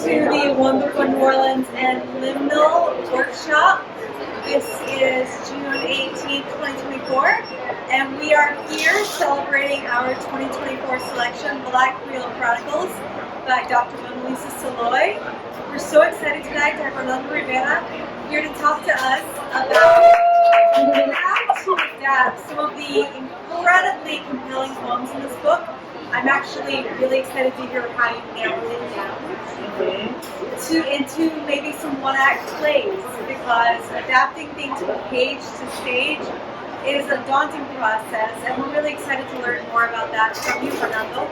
to the One Book One New Orleans and LMNL workshop. This is June 18th, 2024, and we are here celebrating our 2024 selection, Black Creole Chronicles, by Dr. Lisa Saloy. We're so excited tonight to have Fernando Rivera here to talk to us about how to adapt some of the incredibly compelling poems in this book. I'm actually really excited to hear how you narrowed it down into maybe some one-act plays, because adapting things from page to stage is a daunting process, and we're really excited to learn more about that from you, Fernando.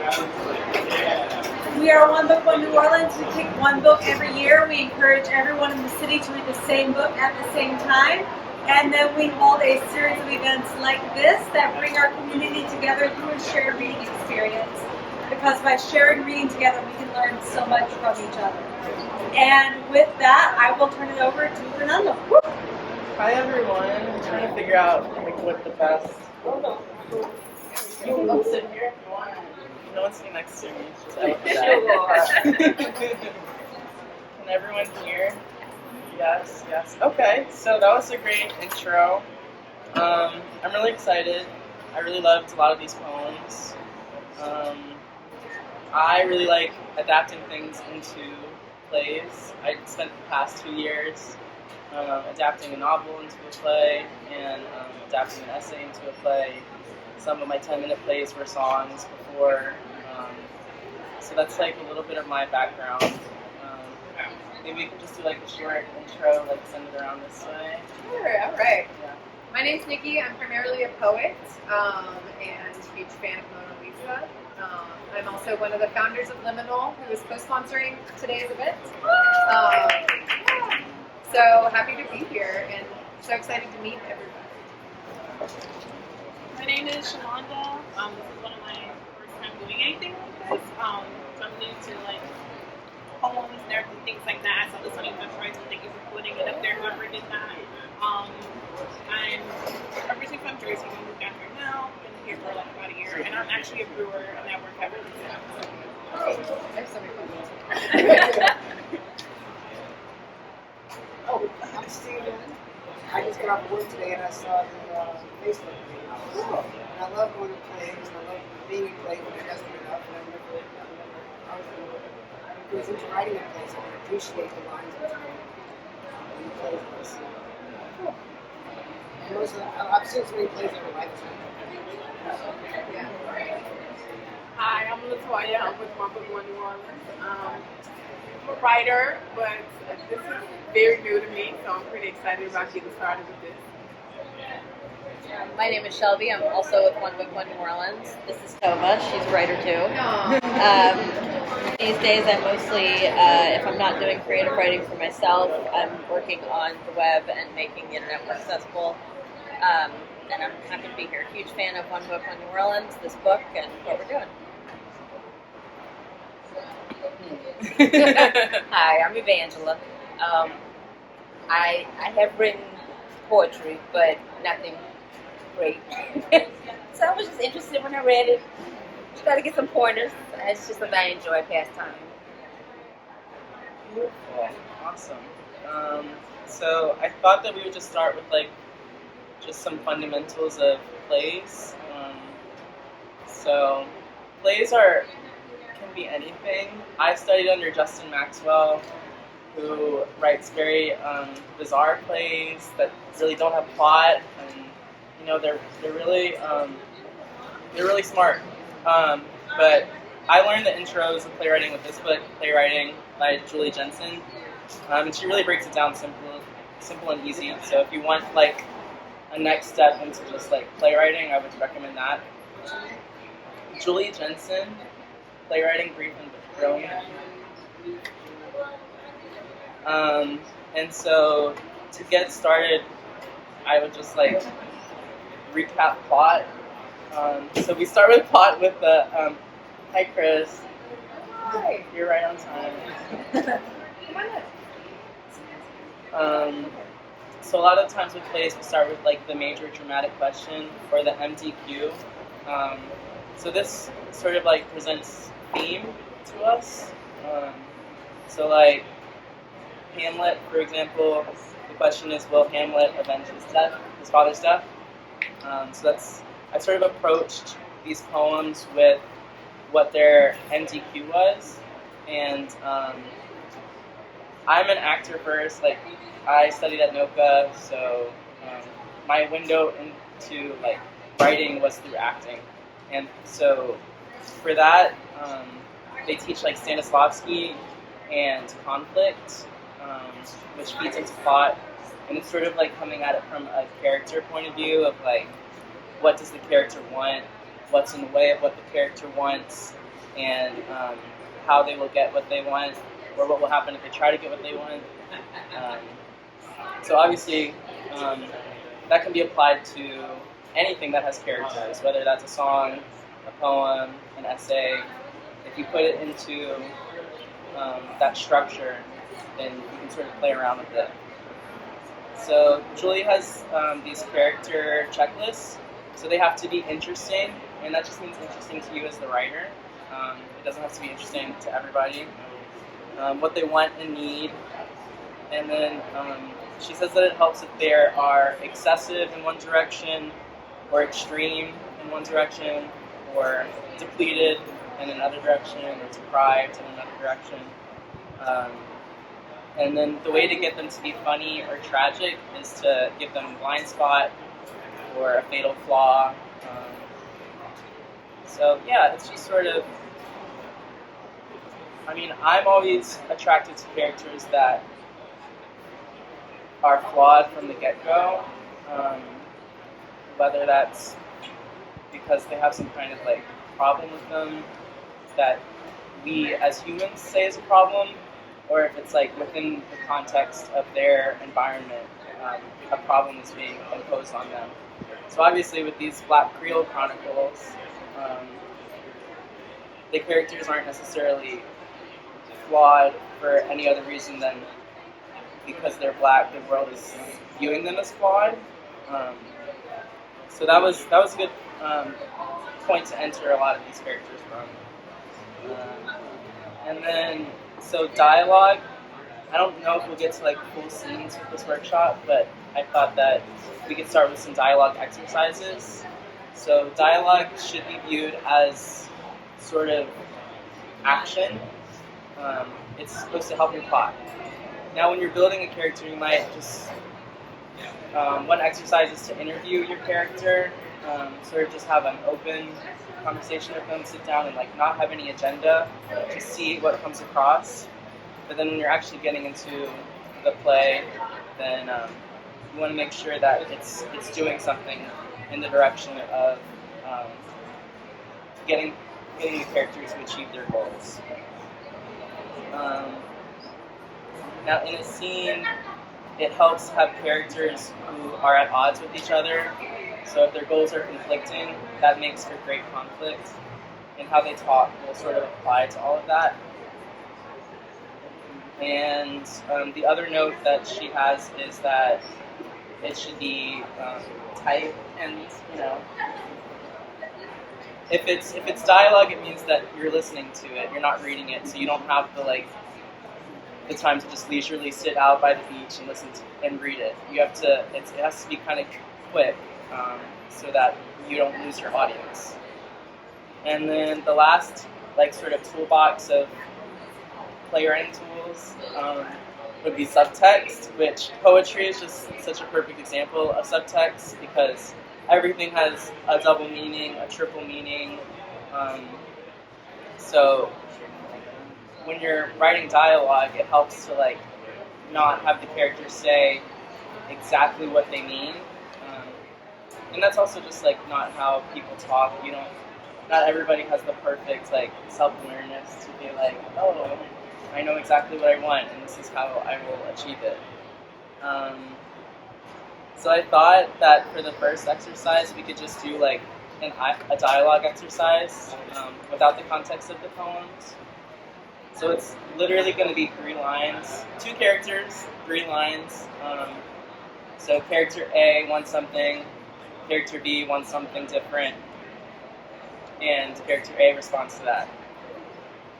We are One Book One New Orleans. We pick one book every year. We encourage everyone in the city to read the same book at the same time. And then we hold a series of events like this that bring our community together through a shared reading experience. Because by sharing reading together, we can learn so much from each other. And with that, I will turn it over to Fernando. Hi everyone. I'm trying to figure out what the best. You can go sit here if you want. No one's sitting next to me. Just Can everyone hear? Yes, yes. Okay, so that was a great intro. I'm really excited. I really loved a lot of these poems. I really like adapting things into plays. I spent the past 2 years adapting a novel into a play and adapting an essay into a play. Some of my 10-minute plays were songs before. So that's like a little bit of my background. Maybe we could just do like a short intro, like send it around this way. Sure, all right. Yeah. My name's Nikki. I'm primarily a poet and a huge fan of Mona Lisa. I'm also one of the founders of LMNL, who is co-sponsoring today's event. So happy to be here and so excited to meet everybody. My name is Shalonda. This is one of my first time doing anything like this. So I'm new to like poems, narrative, things like that. So this one is trying to thank you for putting it up there, whoever did that. I'm originally from Jersey. I moved down here now. Been here for like about a year, and I'm actually a brewer, and I work at There's so many questions. Oh, I'm Steven. I just got off work today and I saw the Facebook page. And I love going to plays and I love being in plays when it doesn't get up. And I was into writing in plays, I would appreciate the lines in the plays. Cool. And I've seen so many plays in my lifetime. Yeah. Hi, I'm Latoya. I'm with One Book One New Orleans. I'm a writer, but this is very new to me, so I'm pretty excited about getting started with this. My name is Shelby. I'm also with One Book One New Orleans. This is Tova. She's a writer too. These days I'm mostly, if I'm not doing creative writing for myself, I'm working on the web and making the internet more accessible. And I'm happy to be here. Huge fan of One Book One New Orleans, this book, and what we're doing. Hi, I'm Evangela. I have written poetry, but nothing great. So I was just interested when I read it. Try to get some pointers. It's just something I enjoy pastime. Beautiful. Awesome. So I thought that we would just start with like just some fundamentals of plays. So plays can be anything. I studied under Justin Maxwell, who writes very bizarre plays that really don't have plot, and you know they're really smart. But I learned the intros of playwriting with this book, Playwriting by Julie Jensen, and she really breaks it down simple and easy. So if you want like a next step into just like playwriting, I would recommend that. Julie Jensen, Playwriting, Brief and Brilliant. And so to get started, I would just like recap plot. So we start with plot with the hi Chris. Hi. You're right on time. So a lot of times with plays, we start with like the major dramatic question or the MDQ. So this sort of like presents theme to us. So like Hamlet, for example, the question is, will Hamlet avenge his father's death? So I sort of approached these poems with what their MDQ was, and I'm an actor first. Like I studied at NOTCF, so my window into like writing was through acting, and so for that they teach like Stanislavski and conflict, which feeds into plot, and it's sort of like coming at it from a character point of view of like, what does the character want, what's in the way of what the character wants, and how they will get what they want, or what will happen if they try to get what they want. So obviously, that can be applied to anything that has characters, whether that's a song, a poem, an essay. If you put it into that structure, then you can sort of play around with it. So Julie has these character checklists, so they have to be interesting, and that just means interesting to you as the writer. It doesn't have to be interesting to everybody. What they want and need, and then she says that it helps if they are excessive in one direction, or extreme in one direction, or depleted in another direction, or deprived in another direction. And then the way to get them to be funny or tragic is to give them a blind spot or a fatal flaw. So yeah, it's just sort of, I mean, I'm always attracted to characters that are flawed from the get-go, whether that's because they have some kind of like problem with them that we as humans say is a problem, or if it's like within the context of their environment, a problem is being imposed on them. So obviously with these Black Creole Chronicles, the characters aren't necessarily flawed for any other reason than because they're Black, the world is viewing them as flawed. So that was a good point to enter a lot of these characters from. And then, so dialogue, I don't know if we'll get to like full scenes with this workshop, but I thought that we could start with some dialogue exercises. So dialogue should be viewed as sort of action. It's supposed to help your plot. Now when you're building a character, you might just, one exercise is to interview your character, sort of just have an open conversation with them, sit down and like not have any agenda, just see what comes across. But then when you're actually getting into the play, then you want to make sure that it's doing something in the direction of getting the character to achieve their goals. Now in a scene, it helps to have characters who are at odds with each other. So if their goals are conflicting, that makes for great conflict. And how they talk will sort of apply to all of that. And the other note that she has is that it should be tight, and you know, if it's dialogue, it means that you're listening to it, you're not reading it, so you don't have the time to just leisurely sit out by the beach and listen to and read it. You have to. It has to be kind of quick, so that you don't lose your audience. And then the last, like, sort of toolbox of playwriting tools would be subtext, which poetry is just such a perfect example of subtext because everything has a double meaning, a triple meaning. So when you're writing dialogue, it helps to like not have the characters say exactly what they mean. And that's also just like not how people talk. Not everybody has the perfect like self-awareness to be like, oh, I know exactly what I want and this is how I will achieve it. So I thought that for the first exercise we could just do like a dialogue exercise without the context of the poems. So it's literally going to be 3 lines, 2 characters, 3 lines. So character A wants something, character B wants something different, and character A responds to that.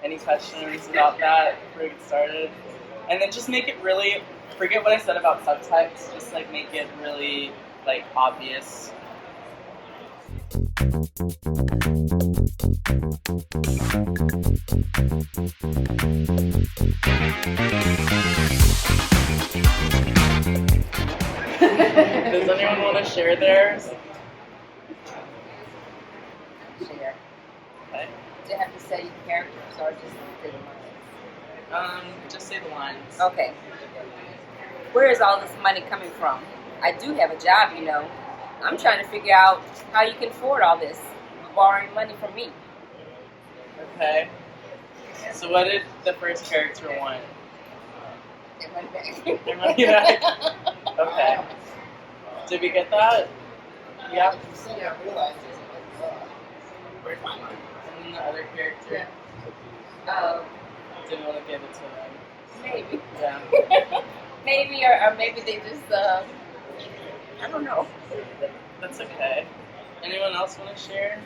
Any questions about that before we get started? And then just make it really, forget what I said about subtext, just like make it really like obvious. Does anyone want to share theirs? Share. Okay. Do you have to say characters or just the lines? Just say the lines. Okay. Where is all this money coming from? I do have a job, you know. I'm trying to figure out how you can afford all this, borrowing money from me. Okay. So what did the first character want? Their money back. Their money back. Okay. Did we get that? Yeah. Yeah, I realized this. And then the other character. Um, Didn't want to give it to them. maybe. Yeah. Maybe, or maybe they just, I don't know. That's okay. Anyone else want to share?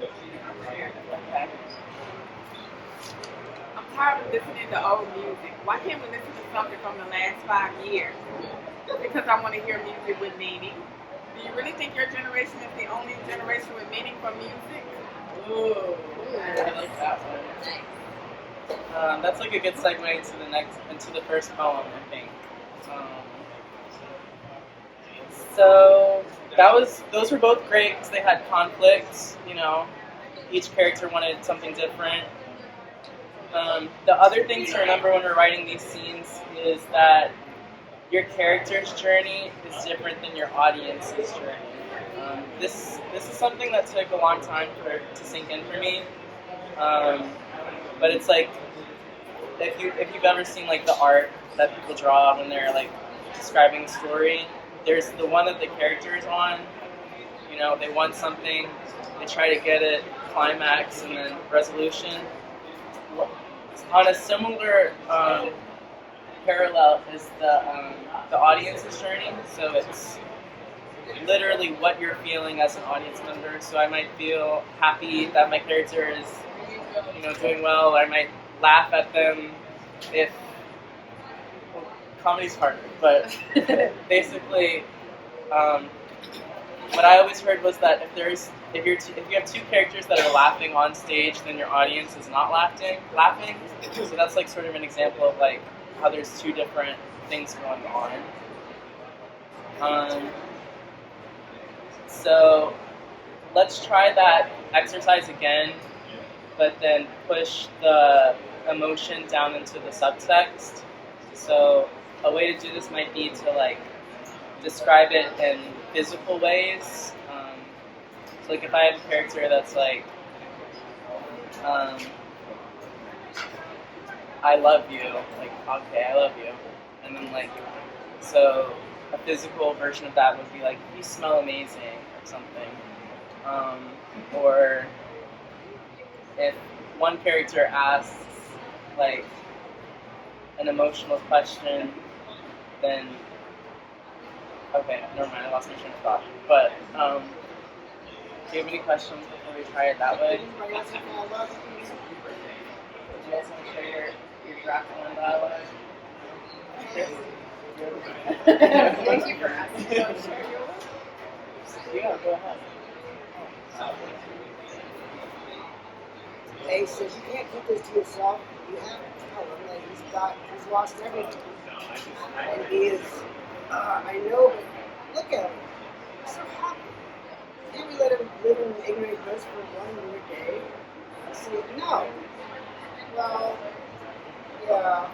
Okay. I'm tired of listening to old music. Why can't we listen to something from the last 5 years? Because I want to hear music with meaning. Do you really think your generation is the only generation with meaning for music? Ooh. I like that one. That's like a good segue into the first poem, I think. So those were both great because they had conflicts. You know, each character wanted something different. The other thing to remember when we're writing these scenes is that your character's journey is different than your audience's journey. This is something that took a long time to sink in for me. But it's like if you've ever seen like the art that people draw when they're like describing a story, there's the one that the character is on. You know, they want something, they try to get it, climax, and then resolution. On a similar parallel is the audience's journey. So it's literally what you're feeling as an audience member. So I might feel happy that my character is, you know, doing well. Or I might laugh at them if comedy's harder. But basically, what I always heard was that if you have two characters that are laughing on stage, then your audience is not laughing. So that's like sort of an example of like how there's two different things going on. So let's try that exercise again, but then push the emotion down into the subtext. So a way to do this might be to like describe it in physical ways. So like if I have a character that's like, I love you, like, okay, I love you. And then like, so a physical version of that would be like, you smell amazing or something. Or if one character asks like an emotional question, then, okay, never mind, I lost my train of thought. But, do you have any questions before we try it that way? Would you guys want to share your draft one dialogue? Thank you for asking. Yeah, go ahead. Hey, says you can't keep this to yourself. You have to tell him that he's lost everything. And he is, I know, but look at him. He's so happy. Can't we let him live in ignorant bliss for one more day? I said, no. Well, yeah,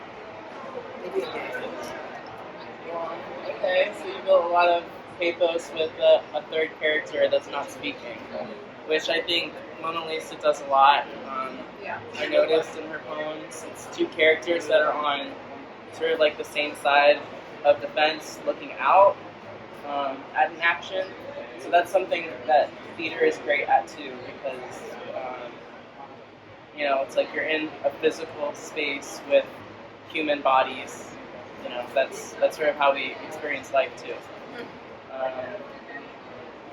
maybe a day. Okay, so you built a lot of pathos with a third character that's not speaking, which I think Mona Lisa does a lot. I noticed in her poems, it's two characters that are on sort of like the same side of the fence looking out at an action. So that's something that theater is great at too, because you know, it's like you're in a physical space with human bodies. You know, that's sort of how we experience life too.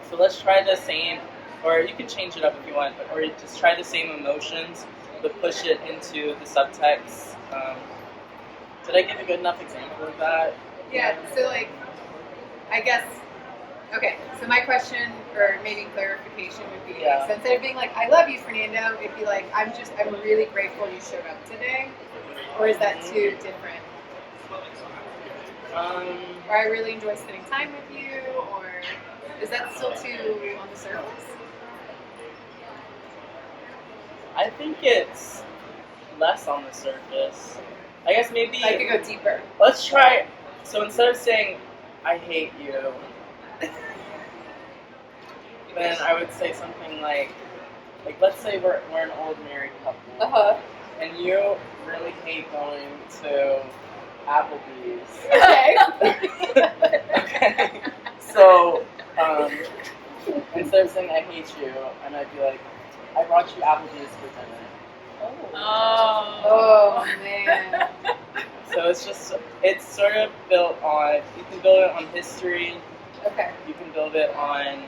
So let's try the same or you can change it up if you want, or you just try the same emotions, but push it into the subtext. Did I give a good enough example of that? Yeah, so like, I guess, okay, so my question, or maybe clarification would be, Yeah. so instead of being like, I love you, Fernando, it'd be like, I'm really grateful you showed up today, or is that too different? Or I really enjoy spending time with you, or is that still too on the surface? I think it's less on the surface. I guess maybe I could go deeper. let's try. So instead of saying "I hate you," then I would say something like let's say we're an old married couple, and you really hate going to Applebee's. Okay. Okay. So instead of saying "I hate you," and I'd be like, "I brought you Applebee's for dinner." Oh man. So it's sort of built on, you can build it on history, Okay. you can build it on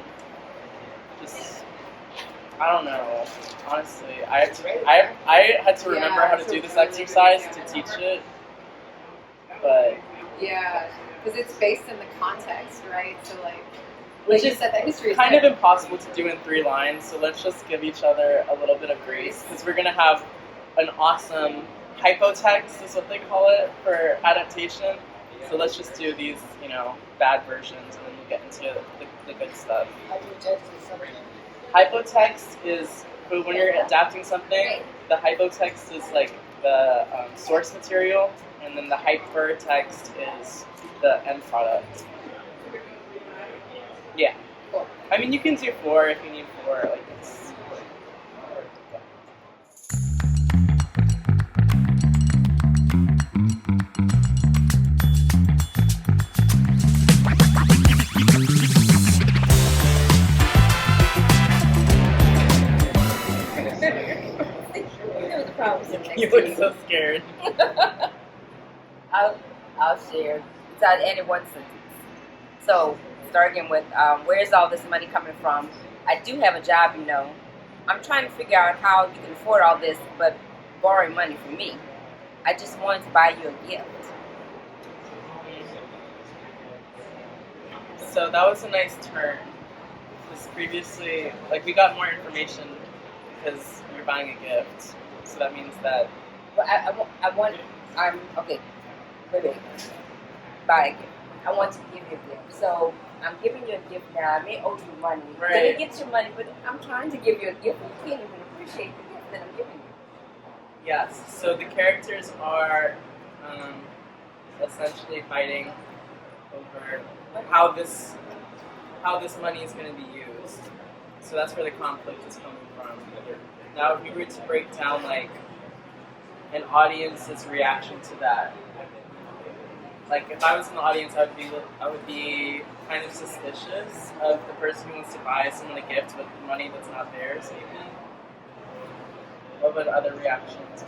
just, I don't know, honestly. I had to remember how to do this exercise to teach it, but... Yeah, because it's based in the context, right? So like Which you is said, that history is kind of there. impossible to do in 3 lines, so let's just give each other a little bit of grace, because we're going to have an awesome hypotext, is what they call it, for adaptation. So let's just do these, bad versions, and then we'll get into the good stuff. Hypotext is, when you're adapting something, the hypotext is like the source material, and then the hypertext is the end product. Yeah. Cool. I mean, you can do 4 if you need 4. Like it's. You look so scared. I'll share. Besides any one sentence. So, starting with, where's all this money coming from? I do have a job, I'm trying to figure out how you can afford all this, but borrowing money from me. I just wanted to buy you a gift. So that was a nice turn. Because previously, we got more information because you're buying a gift. So that means that... But okay, wait. Buy a gift. I want to give you a gift. So, I'm giving you a gift now. I may owe you money. Right. Then you get your money, but I'm trying to give you a gift. You can't even appreciate the gift that I'm giving you. Yes, so the characters are essentially fighting over how this money is going to be used. So that's where the conflict is coming from. Now, if we were to break down an audience's reaction to that, if I was in the audience, I would be kind of suspicious of the person who wants to buy someone a gift with money that's not theirs, maybe. What would other reactions be?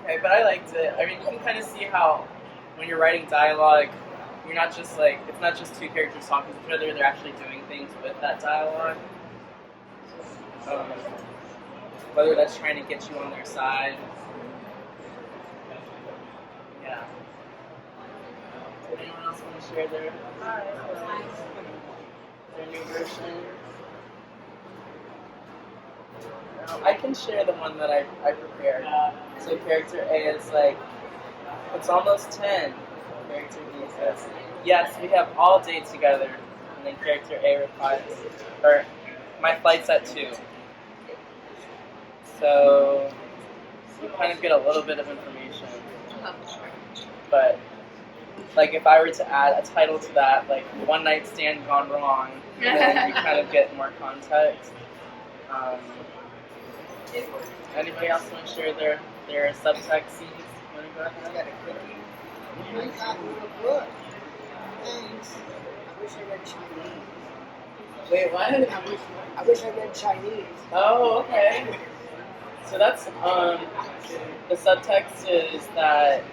Okay, but I liked it. I mean, you can kind of see how when you're writing dialogue, you're not just it's not just 2 characters talking to each other, they're actually doing things with that dialogue. Whether that's trying to get you on their side. Yeah. Does anyone else want to share their new version? I can share the one that I prepared. So character A is it's almost 10. Character B says, yes, we have all day together. And then character A replies, or my flight's at 2. So you kind of get a little bit of information. But if I were to add a title to that, One Night Stand Gone Wrong, then you kind of get more context. Anybody else want to share their subtext scenes? Want to go ahead? I got you a book. Thanks. I wish I read Chinese. Wait, what? I wish I read Chinese. Oh, okay. So that's the subtext is that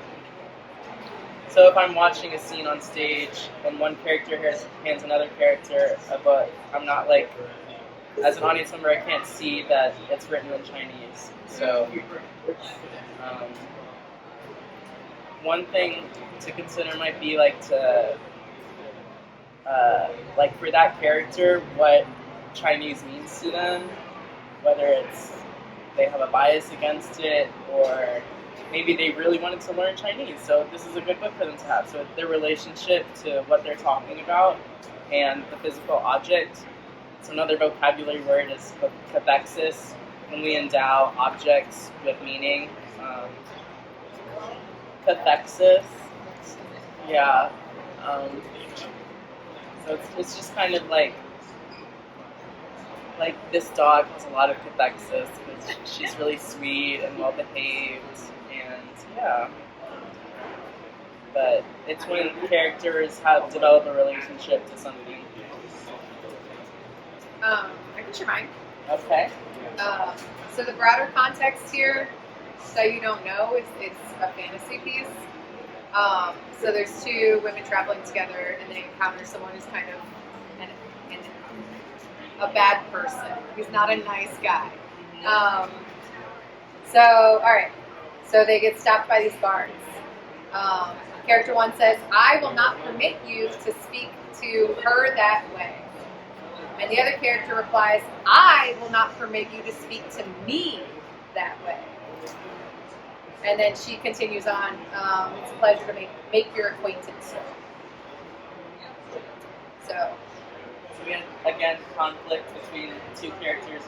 So if I'm watching a scene on stage and one character hands another character a book, I'm not like, as an audience member, I can't see that it's written in Chinese. So one thing to consider might be like to, like for that character, what Chinese means to them, whether it's they have a bias against it or maybe they really wanted to learn Chinese, so this is a good book for them to have. So their relationship to what they're talking about and the physical object. So another vocabulary word is cathexis, when we endow objects with meaning. Cathexis, yeah. So it's just kind of like this dog has a lot of cathexis because she's really sweet and well behaved. Yeah, but it's when characters have developed a relationship to something. I can share mine. Okay. So the broader context here, so you don't know, it's a fantasy piece. So there's two women traveling together, and they encounter someone who's kind of a bad person. He's not a nice guy. So all right. So they get stopped by these guards. Character one says, "I will not permit you to speak to her that way." And the other character replies, "I will not permit you to speak to me that way." And then she continues on, "It's a pleasure to make your acquaintance." So we had, again, conflict between two characters.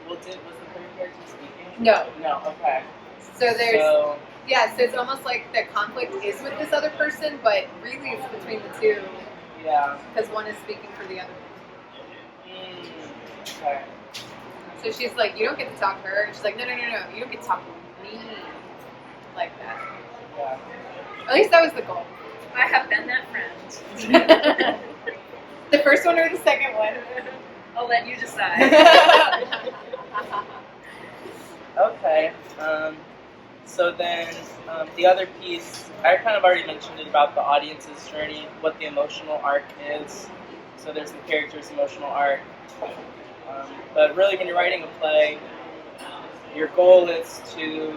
Was the third character speaking? No. No, okay. So there's, yeah, so it's almost like the conflict is with this other person, but really it's between the two. Yeah. Because one is speaking for the other. Okay. So she's like, "You don't get to talk to her." And she's like, no, you don't get to talk to me like that. Yeah. At least that was the goal. I have been that friend. The first one or the second one? I'll let you decide. Okay. So then the other piece, I kind of already mentioned it about the audience's journey, what the emotional arc is. So there's the character's emotional arc. But really when you're writing a play, your goal is to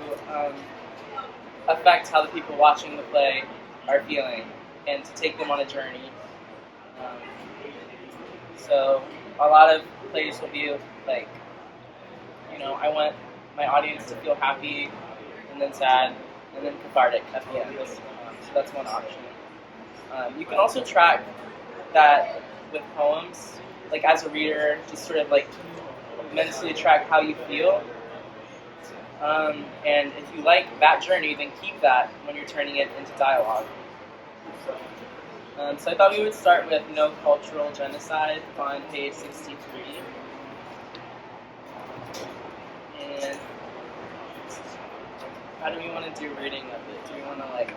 affect how the people watching the play are feeling and to take them on a journey. So a lot of plays will be like, I want my audience to feel happy and then sad and then cathartic at the end. So that's one option. You can also track that with poems, like as a reader, just sort of like mentally track how you feel. And if you like that journey, then keep that when you're turning it into dialogue. So I thought we would start with No Cultural Genocide on page 63. And how do we want to do reading of it? Do we want to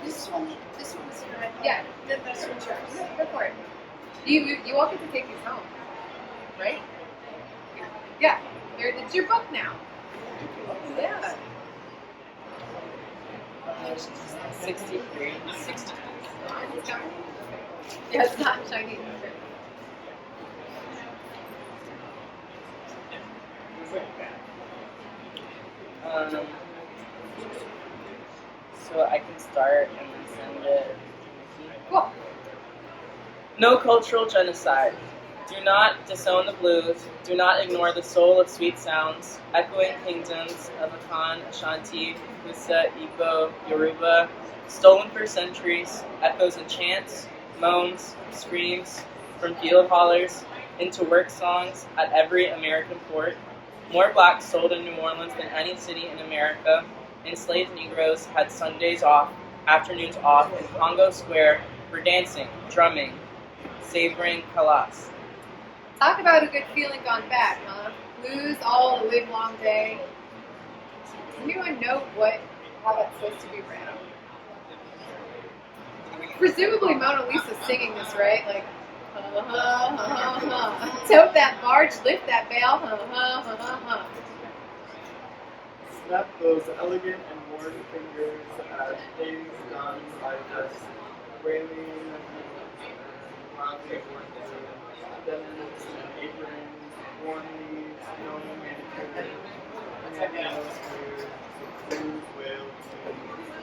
This one's your Yeah, this one's yours. go for it. You all get to take these home, right? Yeah, it's your book now. Yeah. 63? 60. Yeah, it's not Chinese. So I can start and then send it. Cool. No cultural genocide. Do not disown the blues. Do not ignore the soul of sweet sounds, echoing kingdoms of Akan, Ashanti, Hausa, Igbo, Yoruba, stolen for centuries, echoes and chants, moans, screams, from field hollers into work songs at every American port. More blacks sold in New Orleans than any city in America. Enslaved Negroes had Sundays off, afternoons off in Congo Square for dancing, drumming, savoring kalas. Talk about a good feeling gone bad, huh? Blues all the live long day. Does anyone know how that's supposed to be read? Presumably Mona Lisa's singing this, right? Like, tote that barge, lift that bale, snap those elegant and worn fingers at things done by just wailing wildly denims and aprons, warm leaves, snow manicure, and everything else weird, blues wail tunes.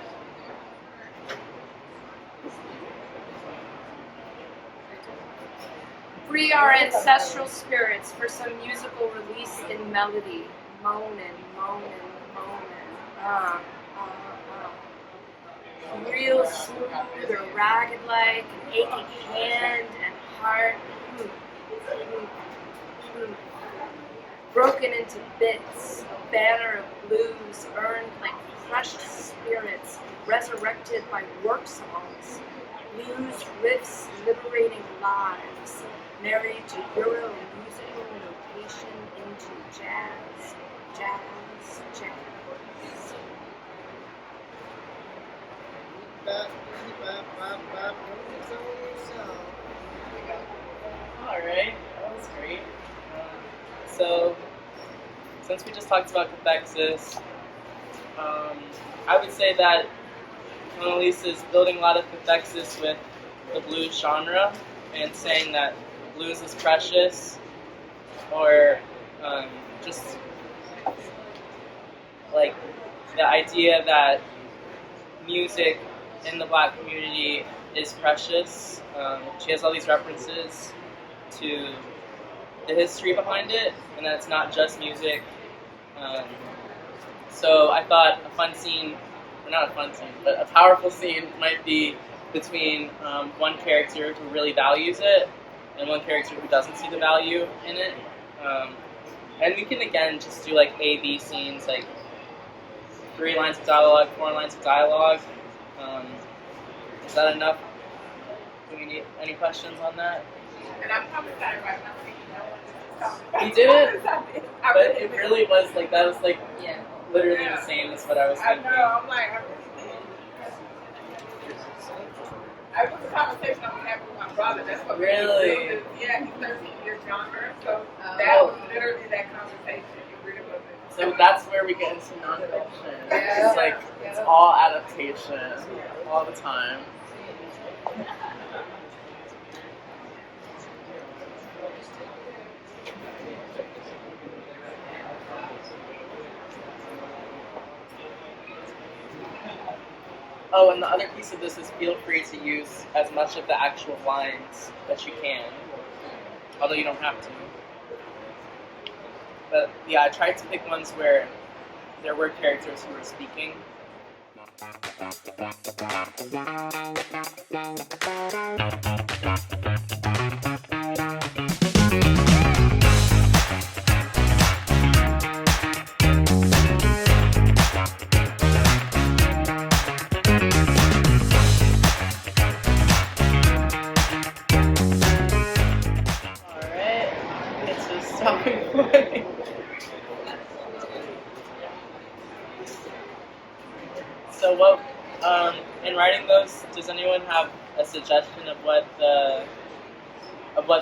Free our ancestral spirits for some musical release in melody. Moaning, moaning, moaning. Real smooth or ragged like, an aching hand and heart. Broken into bits, a banner of blues earned like crushed spirits, resurrected by work songs. Blues riffs liberating lives, married to Euro musical notation into jazz, jazz, jazz. All right, that was great. So, since we just talked about cathexis, I would say that Mona Lisa is building a lot of cathexis with the blues genre and saying that blues is precious, or just like the idea that music in the Black community is precious. She has all these references to the history behind it, and that it's not just music. So I thought a fun scene, or not a fun scene, but a powerful scene might be between one character who really values it and one character who doesn't see the value in it. And we can again just do like A-B scenes, like 3 lines of dialogue, 4 lines of dialogue. Is that enough? Do we need any questions on that? And I'm probably sorry right now. You did it? But it really was like, that was like literally the same as what I was thinking. I know, I'm like, I was a conversation I was having with my brother. That's what Really? Yeah, he's 13 years younger, so that was literally that conversation. It really wasn't. So that's where we get into nonfiction. It's like, it's all adaptation, all the time. Oh, and the other piece of this is feel free to use as much of the actual lines that you can, although you don't have to. But yeah, I tried to pick ones where there were characters who were speaking. So what, in writing those, does anyone have a suggestion of what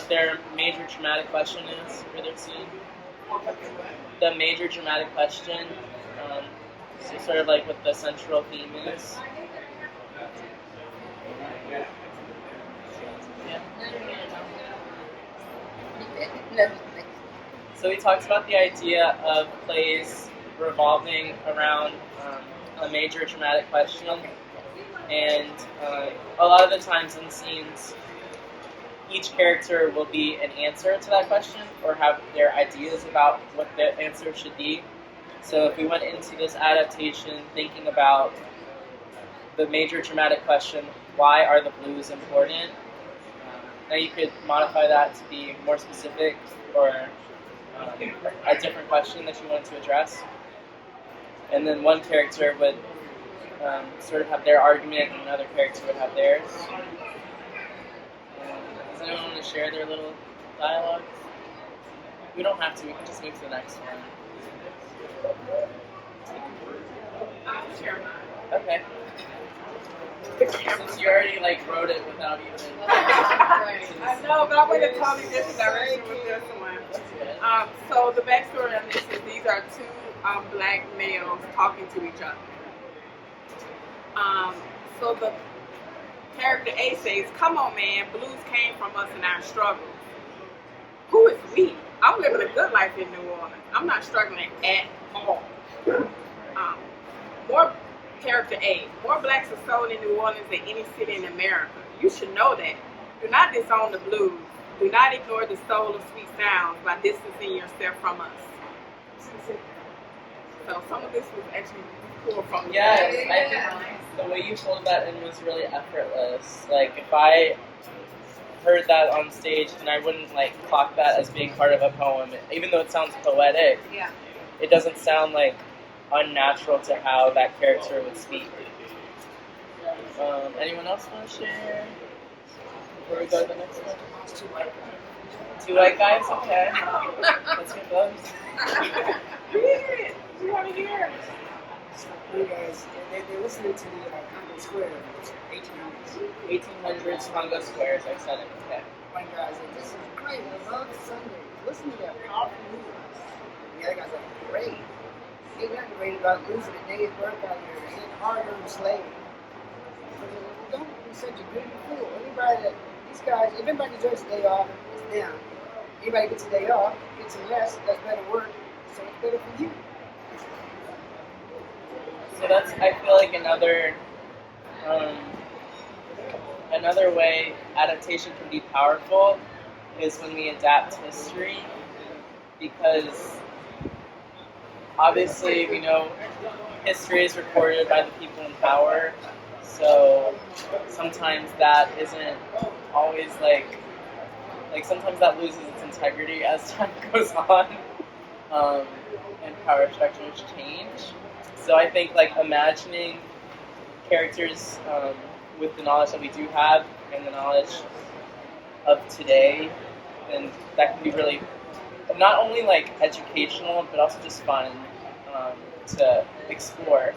their major dramatic question is for their scene? The major dramatic question, so sort of like what the central theme is. Yeah. So we talked about the idea of plays revolving around a major dramatic question, and a lot of the times in scenes, each character will be an answer to that question or have their ideas about what the answer should be. So if we went into this adaptation thinking about the major dramatic question, why are the blues important? Now you could modify that to be more specific or a different question that you want to address. And then one character would sort of have their argument and another character would have theirs. Does anyone want to share their little dialogue? We don't have to, we can just move to the next one. I'll share mine. Okay. Since you already like wrote it without even... I know, but I went a totally different direction with this one. So the backstory on this is these are 2 black males talking to each other. So the character A says, "Come on, man, blues came from us in our struggles." Who is we? I'm living a good life in New Orleans. I'm not struggling at all. More character A, more blacks are sold in New Orleans than any city in America. You should know that. Do not disown the blues. Do not ignore the soul of sweet sounds by distancing yourself from us. So some of this was actually pulled from the Yes, I think the way you pulled that in was really effortless. Like, if I heard that on stage, then I wouldn't like clock that as being part of a poem, even though it sounds poetic. Yeah. It doesn't sound like unnatural to how that character would speak. Anyone else want to share before we go to the next one? Two white guys? Okay. Let's get those. Read it. We want to hear it. You guys, they're listening to the Congo Square, 1800s. 1800s Congo Squares, I said it. Okay. One guy's like, "This is great, I love Sunday. Listen to that powerful music." The other guy's like, "Great. Ain't nothing great about losing a day's work out here and hard-earned slave." Well, don't be such a good fool. Anybody that, these guys, if anybody deserves a day off, it's them. Anybody gets a day off, gets some rest, does better work, so it's better for you. So that's, I feel like another way adaptation can be powerful is when we adapt history, because obviously we know history is recorded by the people in power, so sometimes that isn't always like sometimes that loses its integrity as time goes on, and power structures change. So I think like imagining characters with the knowledge that we do have and the knowledge of today, then that can be really not only like educational but also just fun to explore.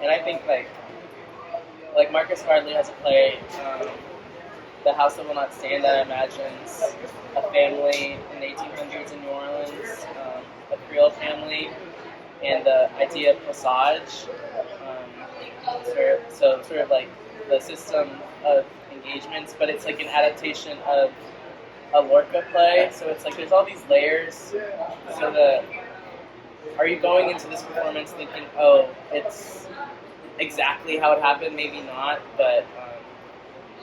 And I think like Marcus Gardley has a play, The House That Will Not Stand, that imagines a family in the 1800s in New Orleans, a Creole family, and the idea of passage, so sort of like the system of engagements, but it's like an adaptation of a Lorca play, so it's like there's all these layers. So are you going into this performance thinking, oh, it's exactly how it happened? Maybe not, but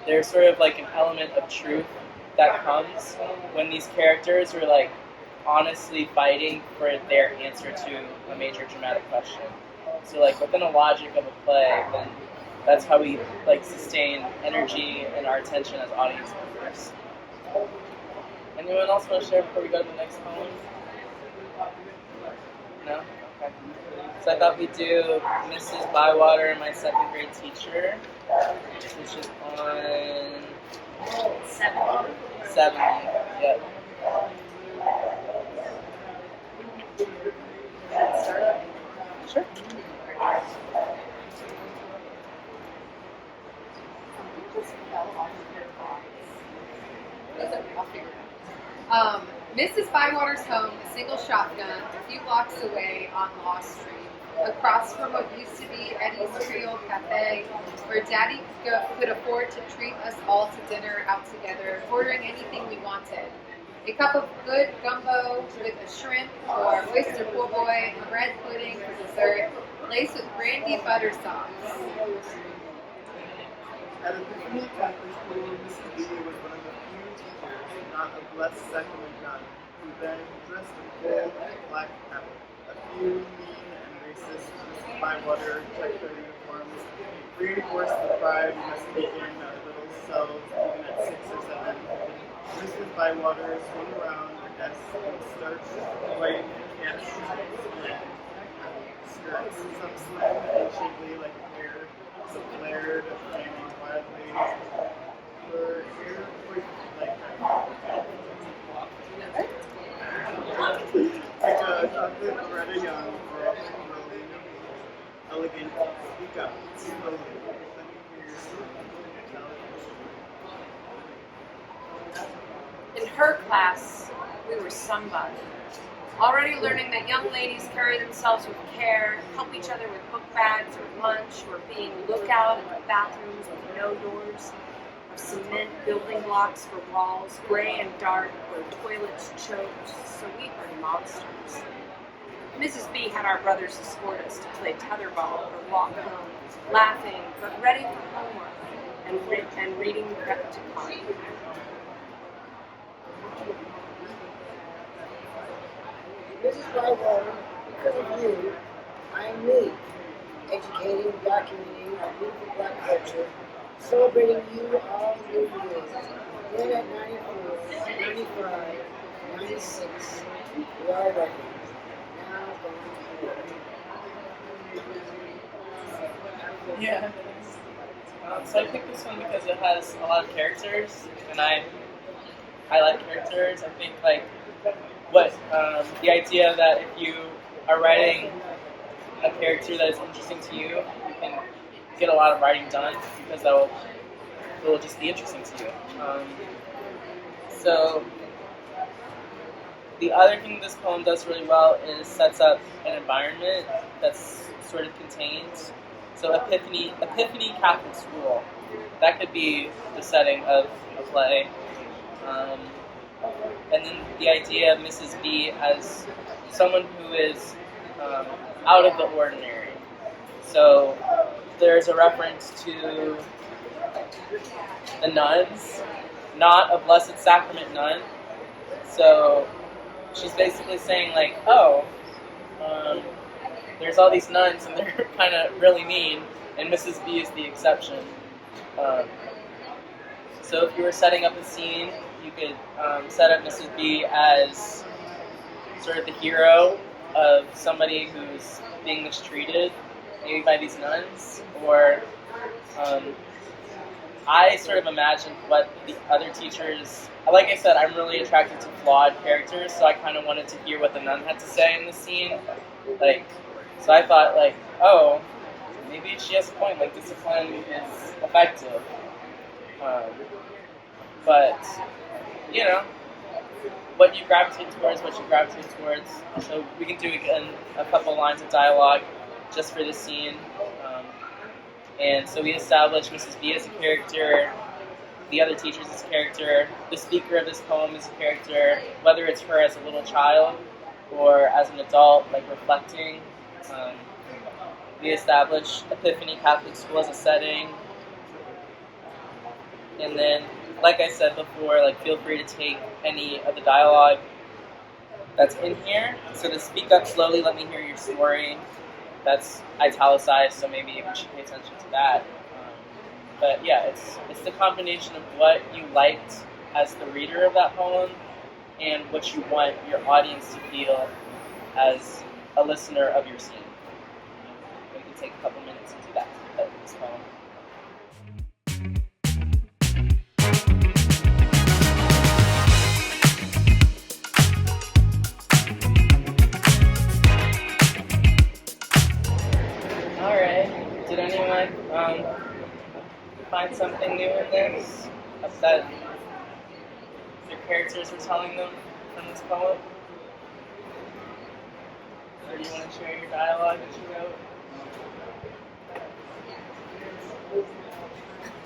there's sort of like an element of truth that comes when these characters are like honestly fighting for their answer to a major dramatic question. So like within a logic of a play, then that's how we like sustain energy and our attention as audience members. Anyone else want to share before we go to the next poem? No? Okay. So I thought we'd do Mrs. Bywater, my second grade teacher, which is on 70. Yep. Sure. Mrs. Bywater's home, a single shotgun, a few blocks away on Law Street, across from what used to be Eddie's Creole Cafe, where Daddy could afford to treat us all to dinner out together, ordering anything we wanted. A cup of good gumbo with a shrimp or oyster po' boy, bread pudding for dessert, laced with brandy butter sauce. At a Tiffany Catholic school, Mrs. B was one of the few teachers, not a blessed secular nun, who then dressed in full black habit. A few mean and racist Mrs. Bywater checked their uniforms, reinforced the pride we must take in our little selves even at 6 or 7. Mrs. Bywater swung around her desk in starched white canvas skirts, some slim and shapely like hair, some flared, flaming wildly. Her hair pointed like a chocolate Greta Young or rolling elegant. Speak up, slowly. Let me hear your story. In her class, we were somebody. Already learning that young ladies carry themselves with care, help each other with book bags or lunch, or being lookout in the bathrooms with no doors, of cement building blocks for walls, gray and dark, where toilets choked, so we were monsters. Mrs. B had our brothers escort us to play tetherball or walk home, laughing but ready for homework and reading Repticon. Mrs. Bywater, because of you, I am me, educating and documenting our beautiful black culture, celebrating you all the new years. Then at 94, 95, 96, we are ready. Now going forward. Yeah. So I picked this one because it has a lot of characters, and I like characters. I think like what the idea that if you are writing a character that is interesting to you, you can get a lot of writing done because it will just be interesting to you. So the other thing this poem does really well is sets up an environment that's sort of contained. So Epiphany Catholic School, that could be the setting of a play. And then the idea of Mrs. B as someone who is out of the ordinary. So there's a reference to the nuns, not a Blessed Sacrament nun. So she's basically saying like, there's all these nuns and they're kind of really mean, and Mrs. B is the exception. So if you were setting up a scene, you could set up Mrs. B as sort of the hero of somebody who's being mistreated, maybe by these nuns, or I sort of imagined what the other teachers, like I said, I'm really attracted to flawed characters, so I kind of wanted to hear what the nun had to say in the scene. So I thought, maybe she has a point, discipline is effective. But, what you gravitate towards, what you gravitate towards. So we can do, again, a couple lines of dialogue just for this scene. And so we establish Mrs. B as a character, the other teachers as a character, the speaker of this poem is a character, whether it's her as a little child or as an adult, reflecting. We establish Epiphany Catholic School as a setting. And then, like I said before, feel free to take any of the dialogue that's in here. So to speak up slowly, let me hear your story. That's italicized, so maybe we should pay attention to that. But yeah, it's the combination of what you liked as the reader of that poem and what you want your audience to feel as a listener of your scene. We can take a couple minutes to do that with this poem. Alright, did anyone find something new in this that your characters were telling them from this poem? Or do you want to share your dialogue that you wrote?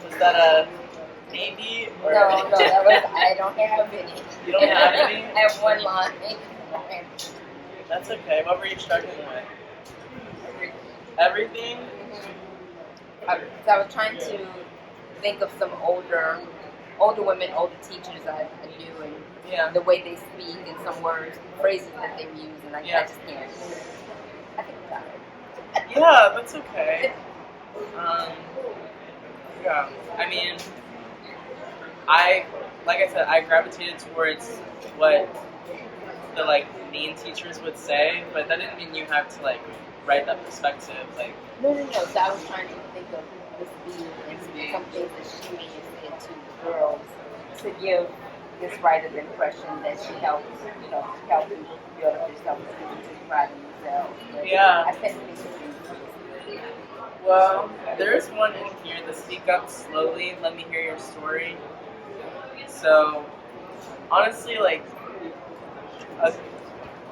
Was that a maybe? Or No, that was, I don't have any. You don't have any? I have one line. That's okay. What were you struggling with? Everything? I was trying to think of some older women, older teachers I knew, and the way they speak and some words, phrases that they use, and I just can't. I think I got it. Yeah, that's okay. Yeah, I mean, like I said, I gravitated towards what the main teachers would say, but that didn't mean you have to write that perspective. No. So I was trying to think of Miss B and some things that she may have said to the girls to give this writer's impression that she helps, help them build up their self-esteem and pride in themselves. But yeah. I tend to think of things. Well, there's one in here, the speak up slowly, let me hear your story. So, honestly,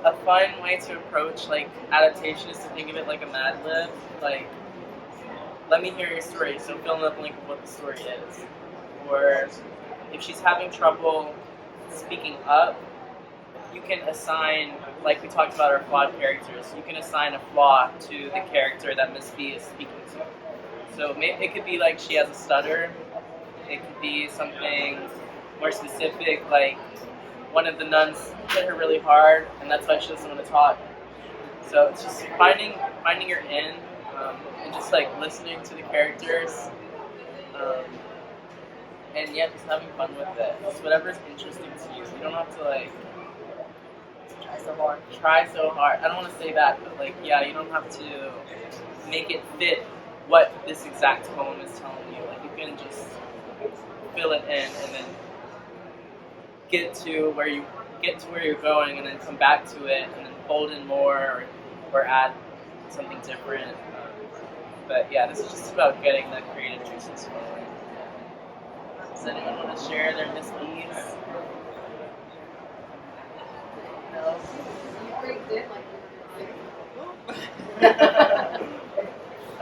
a fun way to approach like adaptation is to think of it like a Mad Lib. Like, let me hear your story, so fill in the blank of what the story is. Or if she's having trouble speaking up, you can assign, like we talked about our flawed characters, you can assign a flaw to the character that Miss B is speaking to. So it could be like she has a stutter. It could be something more specific, like one of the nuns hit her really hard, and that's why she doesn't want to talk. So it's just finding your in, and just like listening to the characters, and yeah, just having fun with it. It's whatever's interesting to you. You don't have to like try so hard. I don't want to say that, but like yeah, you don't have to make it fit what this exact poem is telling you. Like you can just fill it in and then get to where you're going, and then come back to it, and then fold in more or add something different. But yeah, this is just about getting the creative juices flowing. Does anyone want to share their Miss B's? No.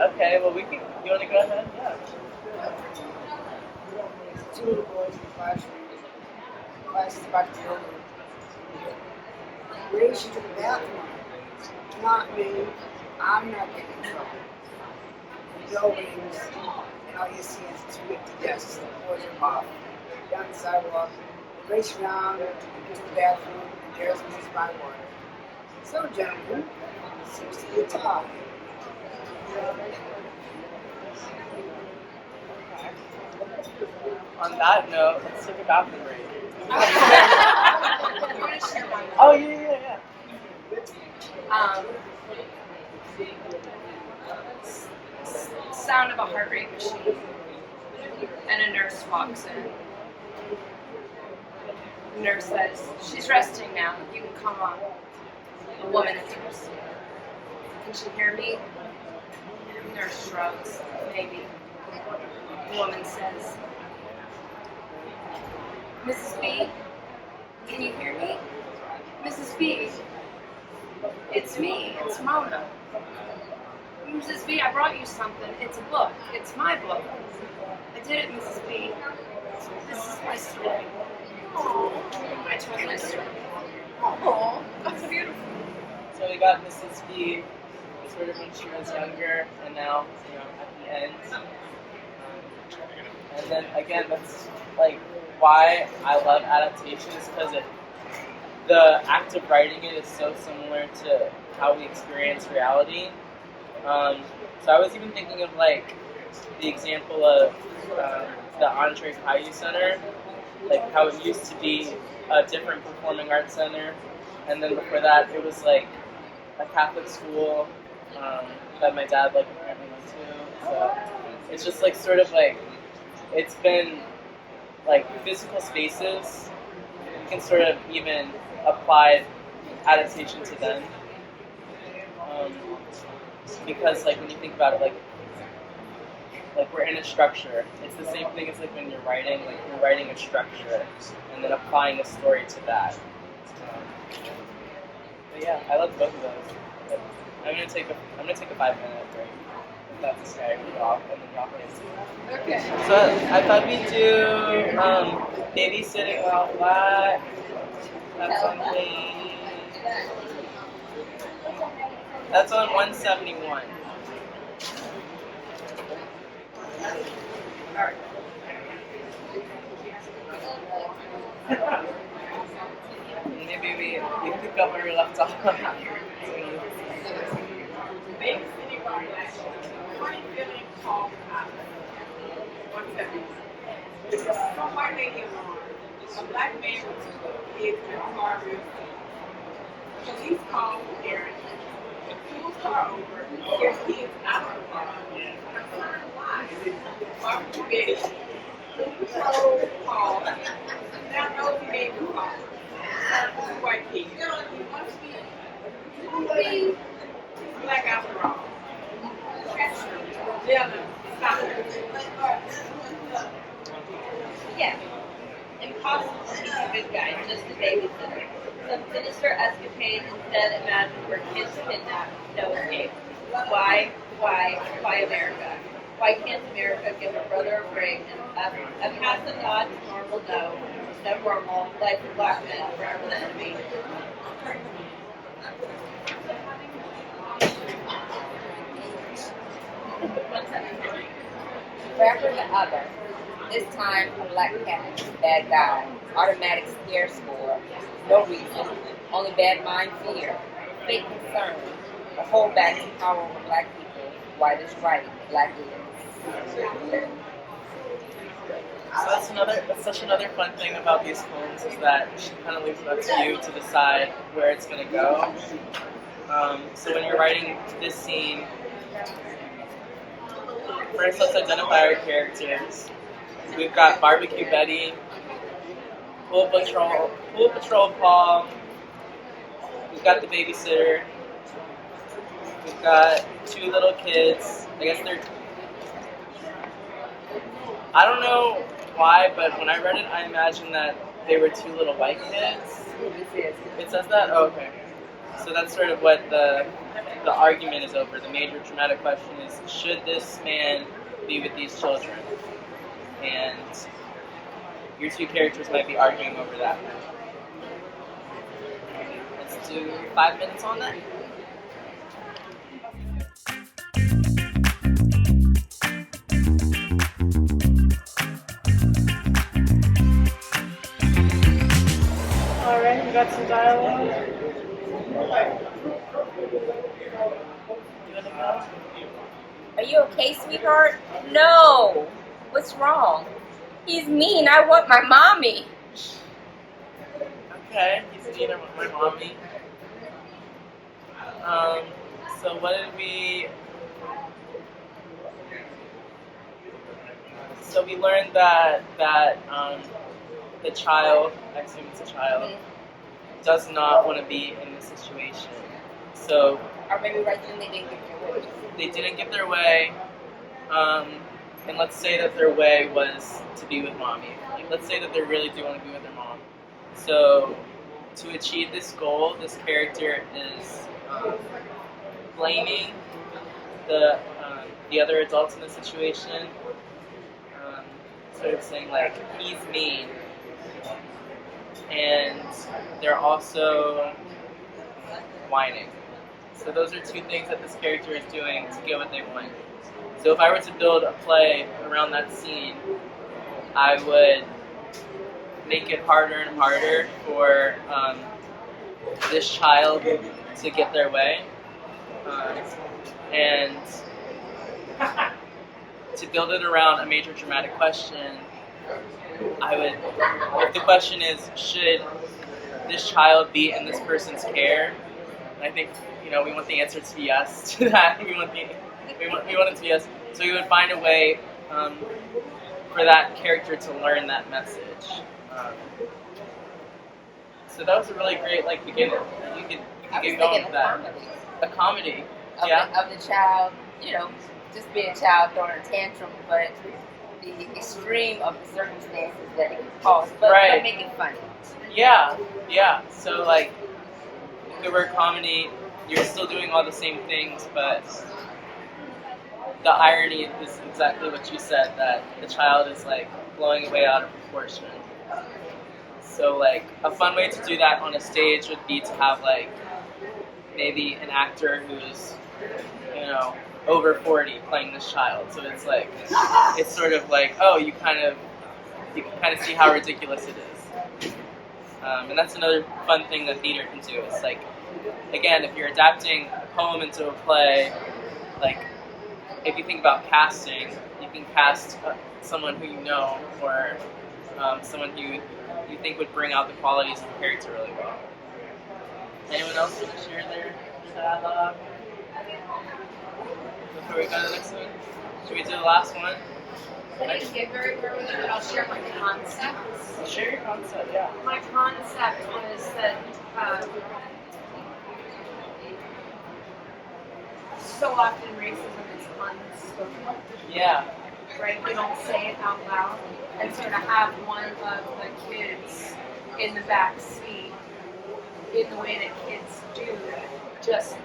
Okay, well we can. You want to go ahead? Yeah. Two little boys in the classroom. Class is about to be over. Race you to the bathroom. Not me. I'm not getting in trouble. Bell rings, and all you see is two empty desks. The boys are off. Down the sidewalk. Race around, get to the bathroom, and there's Mrs. Bywater. So, gentlemen, seems to be a tie. On that note, let's take a bathroom break. Oh yeah. Sound of a heart rate machine, and a nurse walks in. The nurse says, "She's resting now. You can come on." The woman enters. "Can she hear me?" The nurse shrugs. "Maybe." The woman says, "Mrs. B, can you hear me? Mrs. B, it's me. It's Mona. Mrs. B, I brought you something. It's a book. It's my book. I did it, Mrs. B. This is my story." Oh, I told my story. Oh, that's beautiful. So we got Mrs. B sort of when she was younger, and now at the end. And then again, that's like why I love adaptations, because the act of writing it is so similar to how we experience reality. So I was even thinking of like the example of the Andre Caillou Center, like how it used to be a different performing arts center, and then before that it was like a Catholic school that my dad like apparently went to. So it's just like sort of like it's been like physical spaces. You can sort of even apply adaptation to them. Because like when you think about it, like we're in a structure. It's the same thing as like when you're writing a structure and then applying a story to that. But yeah, I love both of those. But I'm gonna take a 5-minute break. If that's okay, we'll off and then y'all can see. Okay. So I thought we'd do babysitting while black. That's on That's on 171. Alright. Maybe we pick up where we left off. Babysitting while black. Funny feeling called out. 170. From my lady alarm, a black man with 2 kids in a car with police call Aaron. Pull his car over, there's kids out of the car. Concerned why? Barbecue Betty. Paul. Now knows he made the call. White kid. He wants to be black after all. Yeah. Impossible to be a good guy, just a babysitter. Some sinister escapade instead imagined where kids kidnapped, no escape. Why America? Why can't America give a brother a break and a passive nod to normal no normal, life for black men, forever the enemy? Forever the other. This time a black cat, bad guy, automatic scare score, no reason, only bad mind fear, fake concern, a hold back to power over black people, white is right, black is. So that's such another fun thing about these poems is that she kind of leaves it up to you to decide where it's going to go. So when you're writing this scene, first let's identify our characters. We've got Barbecue Betty, Pool Patrol Paul, we've got the babysitter, we've got two little kids. I guess they're, I don't know why, but when I read it, I imagined that they were two little white kids. It says that? Oh, okay. So that's sort of what the argument is over. The major dramatic question is, should this man be with these children? And your two characters might be arguing over that. Let's do 5 minutes on that. Alright, we got some dialogue. Are you okay, sweetheart? No. What's wrong? He's mean. I want my mommy. Okay, he's mean. I want my mommy. So what did we... So we learned that the child, I assume it's a child, does not want to be in this situation. So... Or maybe right then they didn't get their way. They didn't get their way, and let's say that their way was to be with mommy. Like, let's say that they really do want to be with their mom. So, to achieve this goal, this character is blaming the other adults in the situation, sort of saying like, he's mean, and they're also whining. So those are two things that this character is doing to get what they want. So if I were to build a play around that scene, I would make it harder and harder for this child to get their way. And to build it around a major dramatic question, I would, if the question is, should this child be in this person's care? I think, we want the answer to be yes to that. We want it to be yes. So we would find a way for that character to learn that message. So that was a really great beginning. You could get going with that. A comedy. Of the child, just being a child throwing a tantrum, but the extreme of the circumstances that it could cause, but make it funny. Yeah. So if it were a comedy, you're still doing all the same things, but the irony is exactly what you said, that the child is blowing away out of proportion. So a fun way to do that on a stage would be to have maybe an actor who's over 40 playing this child. So it's it's sort of oh, you can kind of see how ridiculous it is. And that's another fun thing that theater can do. It's again, if you're adapting a poem into a play, if you think about casting, you can cast someone who you know, or someone who you think would bring out the qualities of the character really well. Anyone else want to share their dialogue before we go to the next one? Should we do the last one? I didn't get very far with it, but I'll share my concept. Share your concept, yeah. My concept was that so often racism is unspoken. Yeah. Right? We don't say it out loud. And so to have one of the kids in the back seat in the way that kids do, just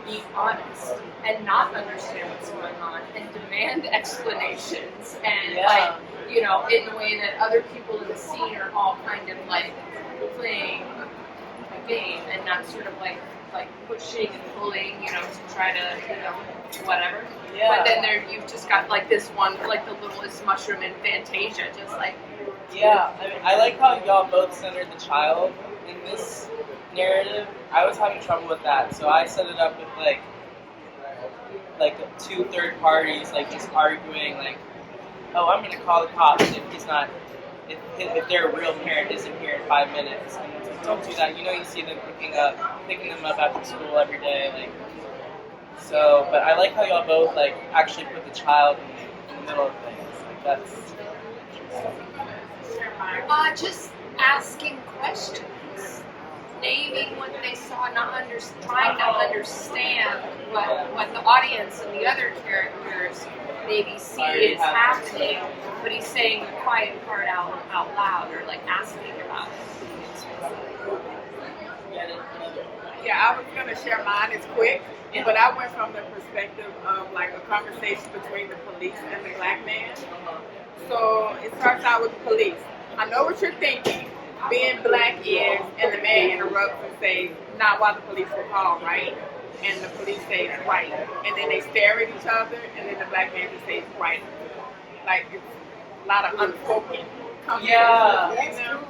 be honest and not understand what's going on and demand explanations and like, you know, in the way that other people in the scene are all kind of like playing a game and not sort of like pushing and pulling, you know, to try to, you know, whatever. Yeah. But then there you've just got like this one, like the littlest mushroom in Fantasia, just like. Yeah, I mean, I like how y'all both centered the child in this narrative. I was having trouble with that, so I set it up with like 2 third parties, like just arguing, like, oh, I'm gonna call the cops if he's not, if their real parent isn't here in 5 minutes. And it's like, don't do that. You know, you see them picking them up after school every day, like. So, but I like how y'all both like actually put the child in the middle of things. Like that's. Just asking questions, naming what they saw, trying to understand what the audience and the other characters maybe see is happening, but he's saying the quiet part out loud or like asking about it. Yeah, I was going to share mine. It's quick, but I went from the perspective of like a conversation between the police and the black man. So it starts out with the police. I know what you're thinking. Being black is, and the man interrupts and says, not while the police were called, right? And the police say, right. And then they stare at each other, and then the black man just says, right. Like, it's a lot of unspoken. Yeah. You know?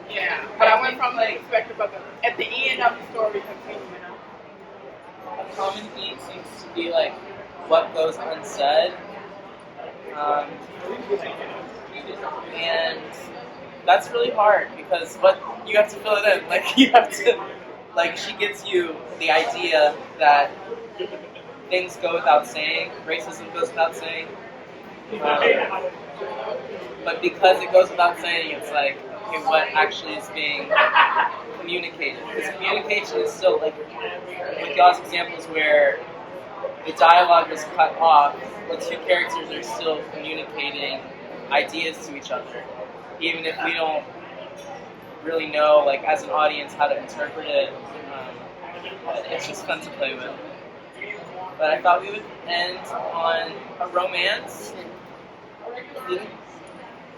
Yeah. But I went from the perspective of at the end of the story continuing on. A common theme seems to be like what goes unsaid. And that's really hard because what you have to fill it in. Like you have to, like she gives you the idea that things go without saying, racism goes without saying. But because it goes without saying, it's like, okay, what actually is being communicated? Because communication is still like, with y'all's examples where the dialogue is cut off, the 2 characters are still communicating ideas to each other, even if we don't really know, like as an audience, how to interpret it. It's just fun to play with. But I thought we would end on a romance.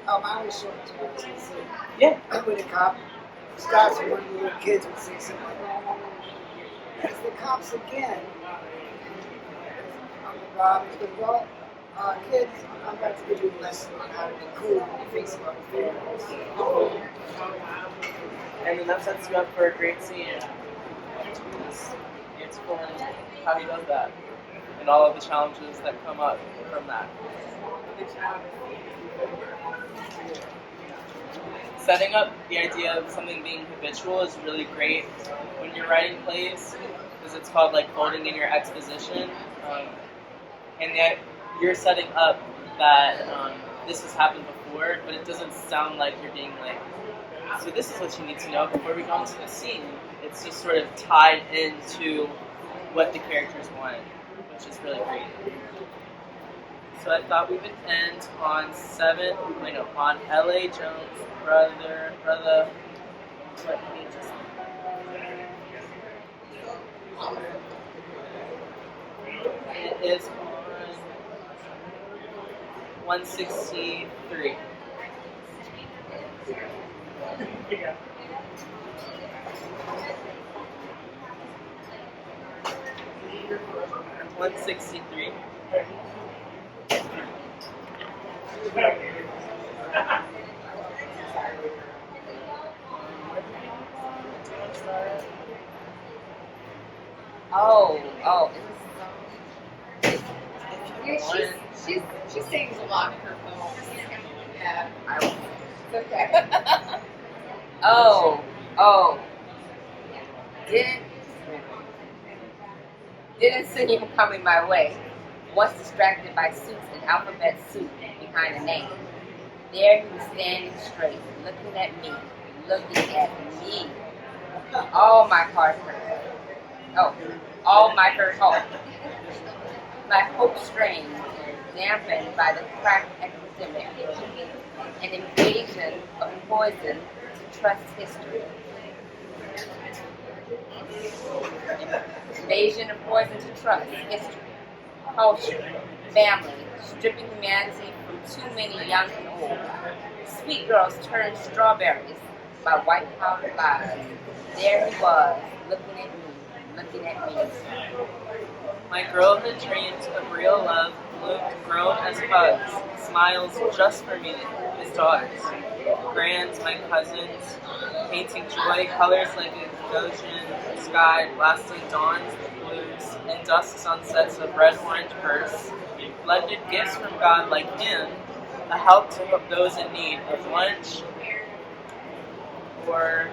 Mine was short too. Yeah. With a cop, starts with one of the little kids would say something like, it's the cops again. Uncle Bob is going, well, kids, I'm about to give you a lesson on how to be cool when you face about feelings. And then that sets you up for a great scene. It's fun how he does that. And all of the challenges that come up from that. Setting up the idea of something being habitual is really great when you're writing plays, because it's called like folding in your exposition. And yet you're setting up that this has happened before, but it doesn't sound like you're being like, so this is what you need to know before we go into the scene. It's just sort of tied into what the characters want, which is really great. So I thought we would end on on L.A. Jones' brother, what page is it? It is on 163. $163. Oh. Yeah, she sings a lot in her poems. Yeah, it's okay. Oh. Didn't see him coming my way. Once distracted by suits and alphabet soup behind a name. There he was standing straight, looking at me. All my heart hurt. All my hurt hope. My hope strained, dampened by the cracked epidemic, an invasion of poison to trust history. Invasion of course into trust, history, culture, family, stripping humanity from too many young and old. Sweet girls turned strawberries by white powder lies. There he was, looking at me, looking at me. My girlhood dreams of real love bloomed grown as buds, smiles just for me, his daughters. Grands, my cousins, painting joy, colors like an ocean, sky, blasting dawns of blues, and dusk sunsets of red-orange verse. Blended gifts from God like him, a help to those in need of lunch or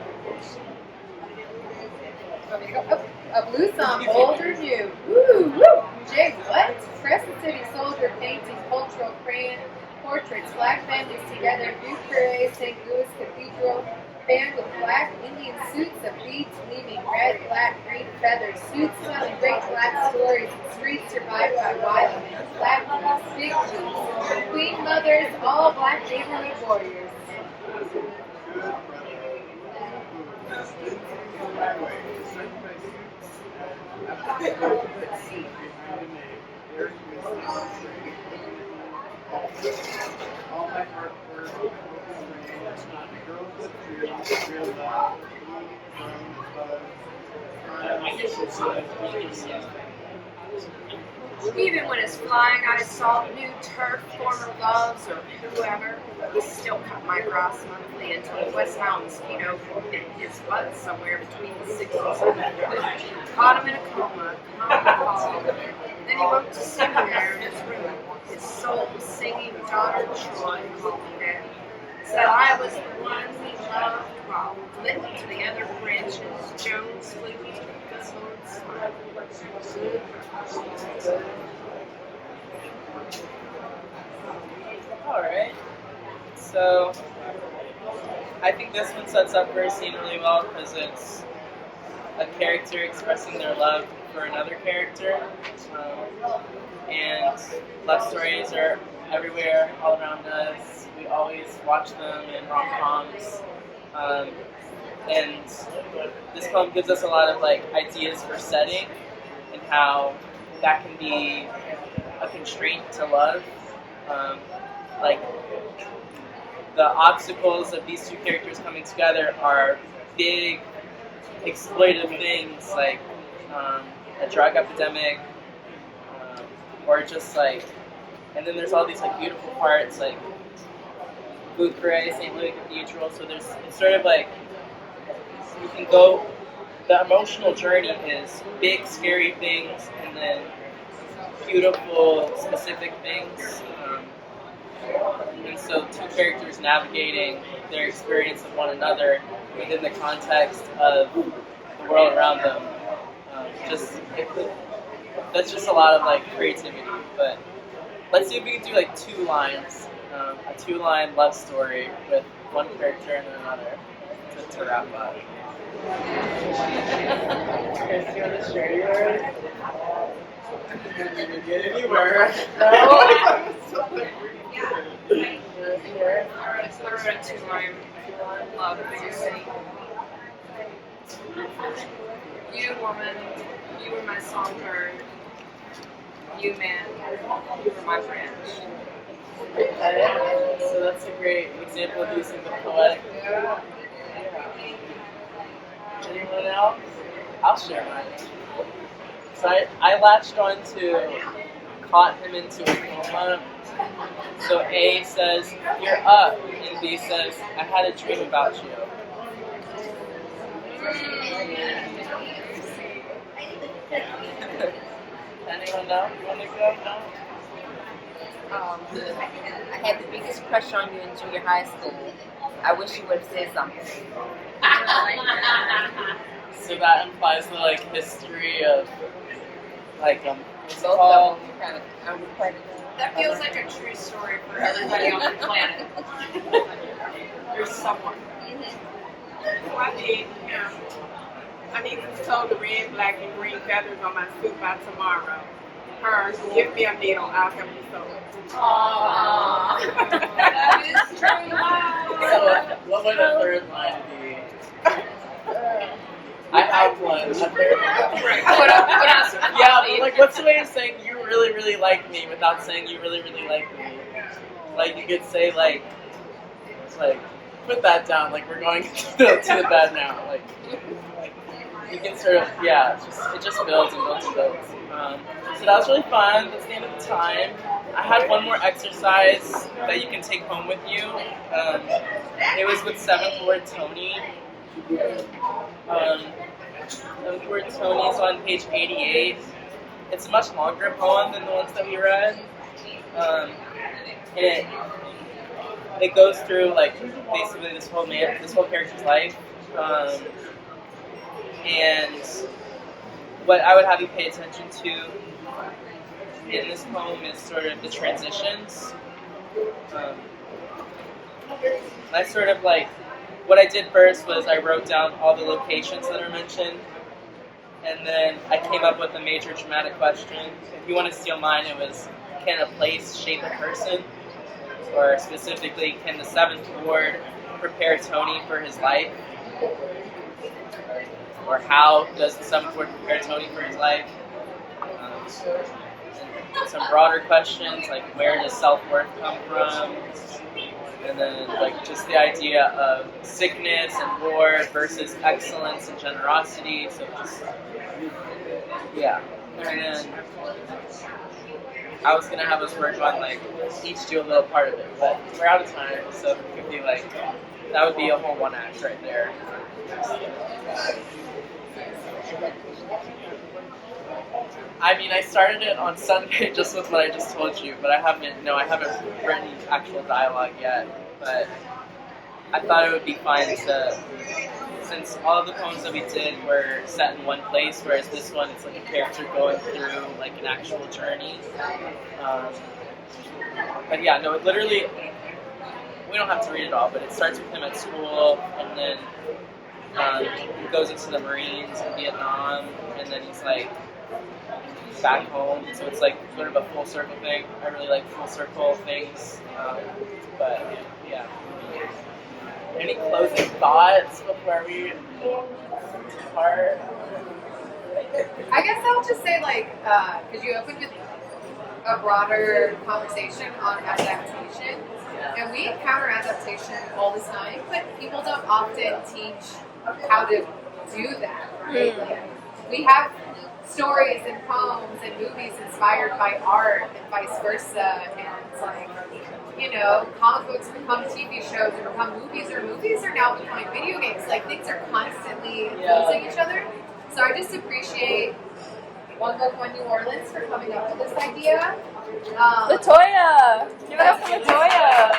A blue song, old or new. Woo, woo. Jay, what? Crescent City soldier painting, cultural crayon, portraits, black families together, New Creole St. Louis Cathedral, band with black Indian suits of beads weaving red, black, green feathers, suits telling great black stories, streets survived by wild men, black police, big police, queen mothers, all black neighborhood warriors. All my hard work, girls with real love, Even when his flying eyes saw new turf, former loves, or whoever, he still cut my grass monthly until the West Mountains, in his butt somewhere between the 6 and 7. Caught him in a coma, calm. Then he woke to see me there in his room, his soul singing daughter Troy calling him. Said I was the one he loved while lit to the other branches, Jones flew to the sword smile. Alright, so I think this one sets up first scene really well because it's a character expressing their love for another character, and love stories are everywhere, all around us. We always watch them in rom-coms, and this poem gives us a lot of ideas for setting and how that can be a constraint to love. The obstacles of these two characters coming together are big, exploitative things like a drug epidemic, or just and then there's all these beautiful parts like Bouquet, St. Louis Cathedral. So it's sort of you can go. The emotional journey is big, scary things, and then beautiful, specific things. And so two characters navigating their experience of one another within the context of the world around them. That's just a lot of creativity. But let's see if we can do 2 lines, a 2-line love story with one character and then another to wrap up. Chris, you want to share yours? You didn't get anywhere. Alright, so we're at 2-line love. You, woman, you were my songbird. You, man, you were my friend. Okay. So that's a great example of using the poetic. Anyone else? I'll share mine. So I latched on to caught him into a coma. So A says, you're up, and B says, I had a dream about you. Anyone know? Want to go? No? I had the biggest crush on you in junior high school. I wish you would have said something. So that implies the history of what's it Both called? of them kind of unrequited. That feels like a true story for everybody on the planet. There's someone. I need to sew the red, black, and green feathers on my suit by tomorrow. Her, give me a needle, I'll help you sew it. Aww. That is true. So what would a third line be? I have one. Put on some Yeah, but like, what's the way of saying you really, really like me without saying you really, really like me? Like, you could say like, it's like, put that down. Like, we're going to the bed now. Like, you can sort of, yeah, it just builds and builds and builds. So that was really fun. That's the end of the time. I had one more exercise that you can take home with you. It was with 7th Ward Tony. 7th Ward Tony is on page 88. It's a much longer poem than the ones that we read. And it goes through like basically this whole character's life. And what I would have you pay attention to in this poem is sort of the transitions. I sort of like, what I did first was I wrote down all the locations that are mentioned, and then I came up with a major dramatic question. If you want to steal mine, it was, can a place shape a person? Or specifically, can the 7th Ward prepare Tony for his life? Or how does the 7th Ward prepare Tony for his life? And some broader questions, like where does self-worth come from? And then like just the idea of sickness and war versus excellence and generosity. So just, yeah. And then I was going to have us work on like each do a little part of it, but we're out of time, so it could be like, that would be a whole one act right there. I mean, I started it on Sunday just with what I just told you, but I haven't written actual dialogue yet. But I thought it would be fun to, since all of the poems that we did were set in one place, whereas this one it's like a character going through like an actual journey. But yeah, no, it literally, we don't have to read it all, but it starts with him at school, and then he goes into the Marines in Vietnam, and then he's like back home, so it's like sort of a full circle thing. I really like full circle things, but yeah. Any closing thoughts before we depart? I guess I'll just say, like, because you opened with a broader conversation on adaptation, and we encounter adaptation all the time, but people don't often teach how to do that, right? Like, we have stories and poems and movies inspired by art and vice versa, and it's like, you know, comic books become TV shows or become movies, or movies are now becoming video games. Like, things are constantly influencing each other. So I just appreciate One Book, One New Orleans for coming up with this idea. Latoya! Give it up for Latoya!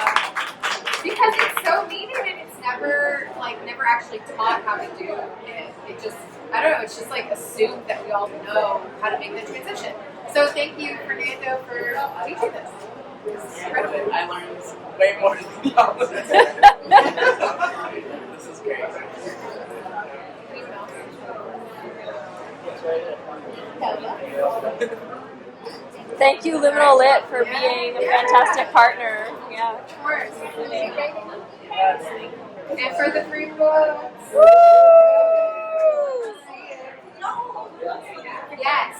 Because it's so needed, and it's never actually taught how to do it. It just, I don't know, it's just like assumed that we all know how to make the transition. So thank you, Fernando, for teaching this. This is incredible. I learned way more than y'all. This is great. Thank you, Liminal Lit, for being a fantastic partner. Yeah. Of course. And for the free books. Woo! Yes.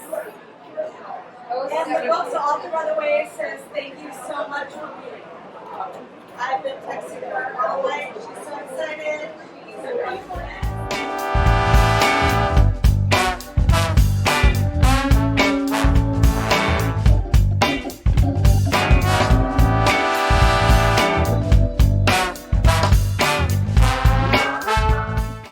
And the books author, by the way, says thank you so much for being. I've been texting